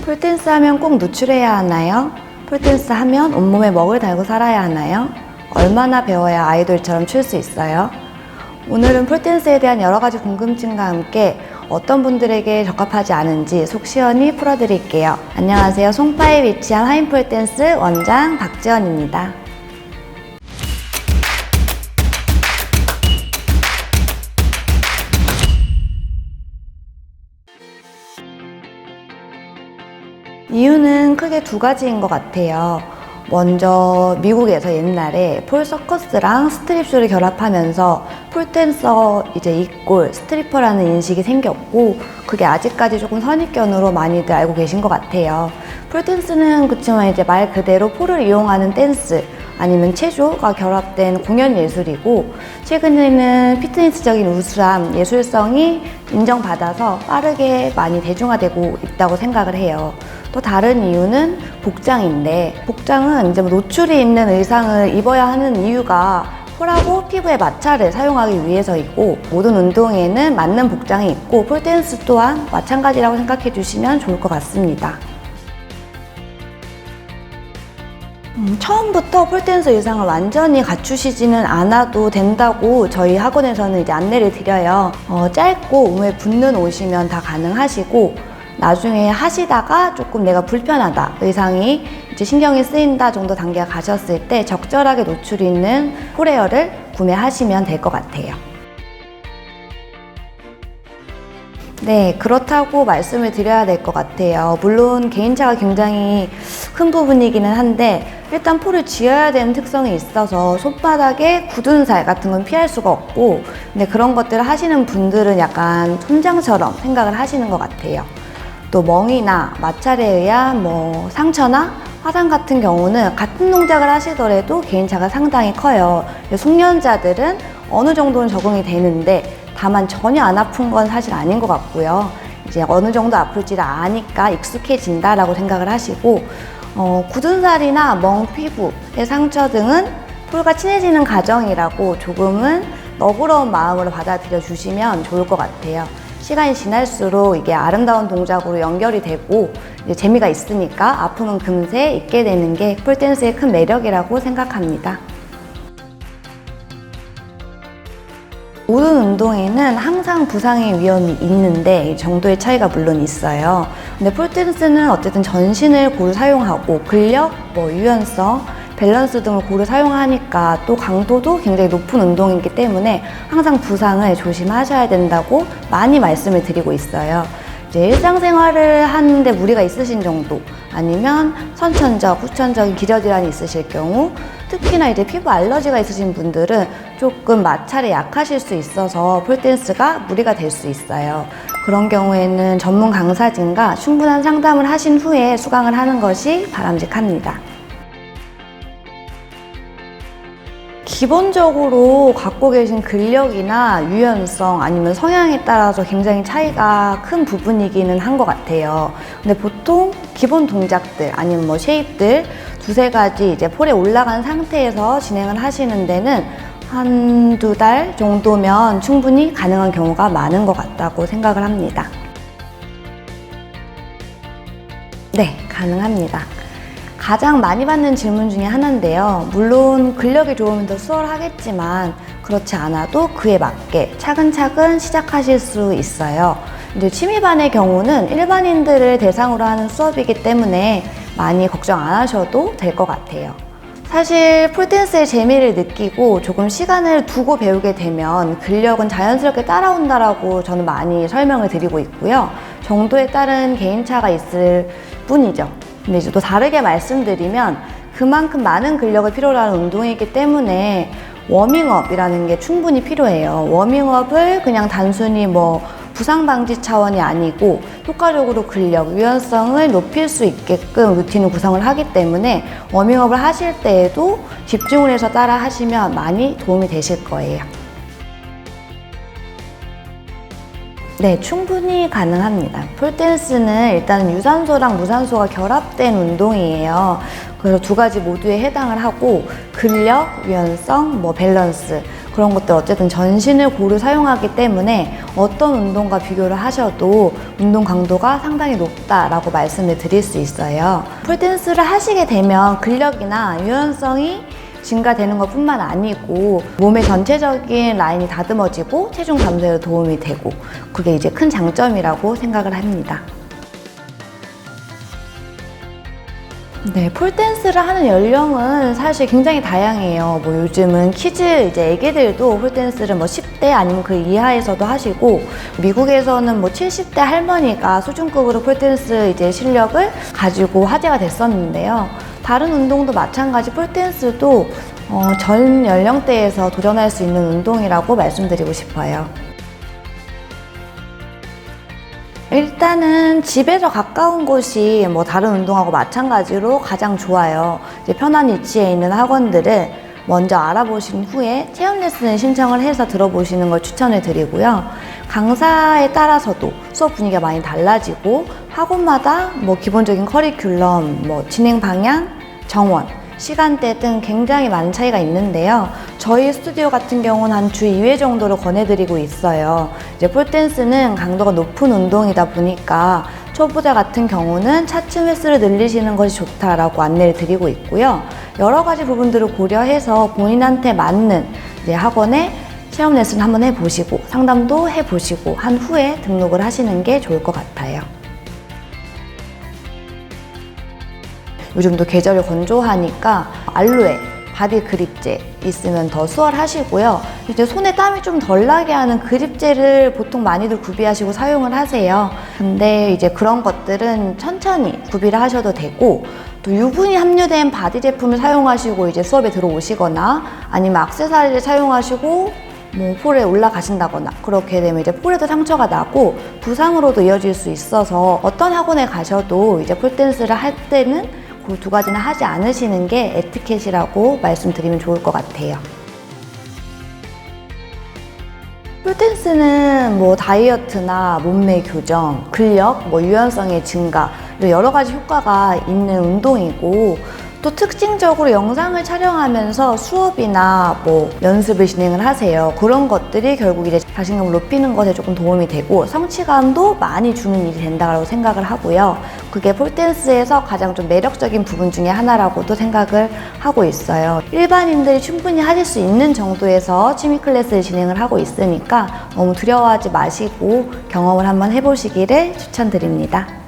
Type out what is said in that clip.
폴댄스 하면 꼭 노출해야 하나요? 폴댄스 하면 온몸에 먹을 달고 살아야 하나요? 얼마나 배워야 아이돌처럼 출 수 있어요? 오늘은 폴댄스에 대한 여러 가지 궁금증과 함께 어떤 분들에게 적합하지 않은지 속 시원히 풀어드릴게요. 안녕하세요. 송파에 위치한 하인 폴댄스 원장 박지원입니다. 이유는 크게 두 가지인 것 같아요. 먼저 미국에서 옛날에 폴 서커스랑 스트립쇼를 결합하면서 폴댄서 이제 이꼴 스트리퍼라는 인식이 생겼고, 그게 아직까지 조금 선입견으로 많이들 알고 계신 것 같아요. 폴댄스는 그치만 이제 말 그대로 폴을 이용하는 댄스 아니면 체조가 결합된 공연 예술이고, 최근에는 피트니스적인 우수함, 예술성이 인정받아서 빠르게 많이 대중화되고 있다고 생각을 해요. 또 다른 이유는 복장인데, 복장은 이제 노출이 있는 의상을 입어야 하는 이유가 폴하고 피부의 마찰을 사용하기 위해서이고, 모든 운동에는 맞는 복장이 있고 폴댄스 또한 마찬가지라고 생각해 주시면 좋을 것 같습니다. 처음부터 폴댄스 의상을 완전히 갖추시지는 않아도 된다고 저희 학원에서는 이제 안내를 드려요. 짧고 몸에 붙는 옷이면 다 가능하시고, 나중에 하시다가 조금 내가 불편하다, 의상이 이제 신경이 쓰인다 정도 단계가 가셨을 때 적절하게 노출이 있는 폴웨어를 구매하시면 될 것 같아요. 네, 그렇다고 말씀을 드려야 될 것 같아요. 물론 개인차가 굉장히 큰 부분이기는 한데, 일단 폴을 쥐어야 되는 특성이 있어서 손바닥에 굳은 살 같은 건 피할 수가 없고, 근데 그런 것들을 하시는 분들은 약간 손장처럼 생각을 하시는 것 같아요. 또 멍이나 마찰에 의한 상처나 화상 같은 경우는 같은 동작을 하시더라도 개인차가 상당히 커요. 숙련자들은 어느 정도는 적응이 되는데, 다만 전혀 안 아픈 건 사실 아닌 것 같고요. 이제 어느 정도 아플지를 아니까 익숙해진다라고 생각을 하시고, 굳은 살이나 멍 피부의 상처 등은 폴과 친해지는 과정이라고 조금은 너그러운 마음으로 받아들여 주시면 좋을 것 같아요. 시간이 지날수록 이게 아름다운 동작으로 연결이 되고 이제 재미가 있으니까 아픔은 금세 잊게 되는 게 폴댄스의 큰 매력이라고 생각합니다. 모든 운동에는 항상 부상의 위험이 있는데 이 정도의 차이가 물론 있어요. 근데 폴댄스는 어쨌든 전신을 고루 사용하고 근력, 유연성, 밸런스 등을 고루 사용하니까 또 강도도 굉장히 높은 운동이기 때문에 항상 부상을 조심하셔야 된다고 많이 말씀을 드리고 있어요. 이제 일상생활을 하는데 무리가 있으신 정도, 아니면 선천적, 후천적인 기저질환이 있으실 경우, 특히나 이제 피부 알러지가 있으신 분들은 조금 마찰에 약하실 수 있어서 폴댄스가 무리가 될 수 있어요. 그런 경우에는 전문 강사진과 충분한 상담을 하신 후에 수강을 하는 것이 바람직합니다. 기본적으로 갖고 계신 근력이나 유연성 아니면 성향에 따라서 굉장히 차이가 큰 부분이기는 한 것 같아요. 근데 보통 기본 동작들 아니면 쉐입들 두세 가지 이제 폴에 올라간 상태에서 진행을 하시는 데는 한두 달 정도면 충분히 가능한 경우가 많은 것 같다고 생각을 합니다. 네, 가능합니다. 가장 많이 받는 질문 중에 하나인데요. 물론 근력이 좋으면 더 수월하겠지만 그렇지 않아도 그에 맞게 차근차근 시작하실 수 있어요. 이제 취미반의 경우는 일반인들을 대상으로 하는 수업이기 때문에 많이 걱정 안 하셔도 될 것 같아요. 사실 폴댄스의 재미를 느끼고 조금 시간을 두고 배우게 되면 근력은 자연스럽게 따라온다라고 저는 많이 설명을 드리고 있고요. 정도에 따른 개인차가 있을 뿐이죠. 근데 이제 또 다르게 말씀드리면 그만큼 많은 근력을 필요로 하는 운동이기 때문에 워밍업이라는 게 충분히 필요해요. 워밍업을 그냥 단순히 부상 방지 차원이 아니고 효과적으로 근력, 유연성을 높일 수 있게끔 루틴을 구성을 하기 때문에 워밍업을 하실 때에도 집중을 해서 따라 하시면 많이 도움이 되실 거예요. 네, 충분히 가능합니다. 폴댄스는 일단 유산소랑 무산소가 결합된 운동이에요. 그래서 두 가지 모두에 해당을 하고 근력, 유연성, 밸런스 그런 것들 어쨌든 전신을 고루 사용하기 때문에 어떤 운동과 비교를 하셔도 운동 강도가 상당히 높다라고 말씀을 드릴 수 있어요. 폴댄스를 하시게 되면 근력이나 유연성이 증가되는 것 뿐만 아니고 몸의 전체적인 라인이 다듬어지고 체중 감소에 도움이 되고 그게 이제 큰 장점이라고 생각을 합니다. 네, 폴댄스를 하는 연령은 사실 굉장히 다양해요. 요즘은 키즈 이제 애기들도 폴댄스를 10대 아니면 그 이하에서도 하시고 미국에서는 70대 할머니가 수준급으로 폴댄스 이제 실력을 가지고 화제가 됐었는데요. 다른 운동도 마찬가지 폴댄스도 전 연령대에서 도전할 수 있는 운동이라고 말씀드리고 싶어요. 일단은 집에서 가까운 곳이 다른 운동하고 마찬가지로 가장 좋아요. 이제 편한 위치에 있는 학원들을 먼저 알아보신 후에 체험 레슨을 신청을 해서 들어보시는 걸 추천을 드리고요. 강사에 따라서도 수업 분위기가 많이 달라지고 학원마다 기본적인 커리큘럼, 진행 방향, 정원, 시간대 등 굉장히 많은 차이가 있는데요. 저희 스튜디오 같은 경우는 한 주 2회 정도로 권해드리고 있어요. 이제 폴댄스는 강도가 높은 운동이다 보니까 초보자 같은 경우는 차츰 횟수를 늘리시는 것이 좋다라고 안내를 드리고 있고요. 여러 가지 부분들을 고려해서 본인한테 맞는 이제 학원에 체험 레슨 한번 해보시고 상담도 해보시고 한 후에 등록을 하시는 게 좋을 것 같아요. 요즘도 계절이 건조하니까 알로에, 바디 그립제 있으면 더 수월하시고요. 이제 손에 땀이 좀 덜 나게 하는 그립제를 보통 많이들 구비하시고 사용을 하세요. 근데 이제 그런 것들은 천천히 구비를 하셔도 되고 또 유분이 함유된 바디 제품을 사용하시고 이제 수업에 들어오시거나 아니면 액세서리를 사용하시고 폴에 올라가신다거나 그렇게 되면 이제 폴에도 상처가 나고 부상으로도 이어질 수 있어서 어떤 학원에 가셔도 이제 폴댄스를 할 때는 그 두 가지는 하지 않으시는 게 에티켓이라고 말씀드리면 좋을 것 같아요. 폴댄스는 다이어트나 몸매 교정, 근력, 유연성의 증가 여러 가지 효과가 있는 운동이고 또 특징적으로 영상을 촬영하면서 수업이나 연습을 진행을 하세요. 그런 것들이 결국 이제 자신감을 높이는 것에 조금 도움이 되고 성취감도 많이 주는 일이 된다고 생각을 하고요. 그게 폴댄스에서 가장 좀 매력적인 부분 중에 하나라고도 생각을 하고 있어요. 일반인들이 충분히 하실 수 있는 정도에서 취미 클래스를 진행을 하고 있으니까 너무 두려워하지 마시고 경험을 한번 해보시기를 추천드립니다.